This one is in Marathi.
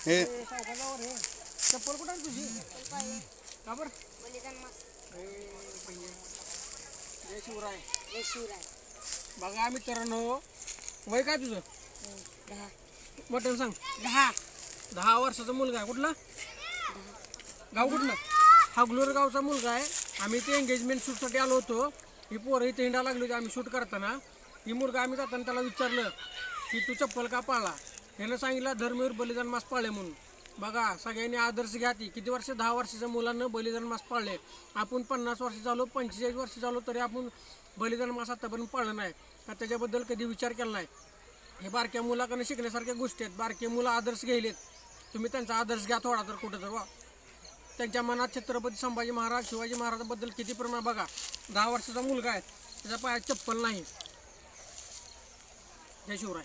हे चप्पल कुठं आहे तुझी का बरं जय शिवराय जय शिवराय. बघा मित्रांनो वय काय तुझं 10 मटन सांग 10 वर्षाचा मुलगा आहे कुठला गाव कुठलं हागलोर गावचा मुलगा आहे आम्ही ते एंगेजमेंट शूटसाठी आलो होतो ही पोरं इथे हिंडा लागली होती आम्ही शूट करताना ही मुलगा आम्ही जाताना त्याला विचारलं की तू चप्पल का पाळला ह्यानं सांगितलं धर्मवीर बलिदान मास पाळले म्हणून बघा सगळ्यांनी आदर्श घ्या ती किती वर्ष 10 वर्षाच्या मुलांना बलिदान मास पाळले आपण 50 वर्ष झालो 45 वर्ष झालो तरी आपण बलिदान मास आतापर्यंत पाळलं नाही का त्याच्याबद्दल कधी विचार केला नाही हे बारक्या मुलाकडनं शिकण्यासारख्या गोष्टी आहेत बारके मुलं आदर्श घ्यायलेत तुम्ही त्यांचा आदर्श घ्या थोडा तर कुठं तर वा त्यांच्या मनात छत्रपती संभाजी महाराज शिवाजी महाराजांबद्दल किती प्रमाण बघा 10 वर्षाचा मुलगा आहे त्याच्या पायात चप्पल नाही जय शिवराय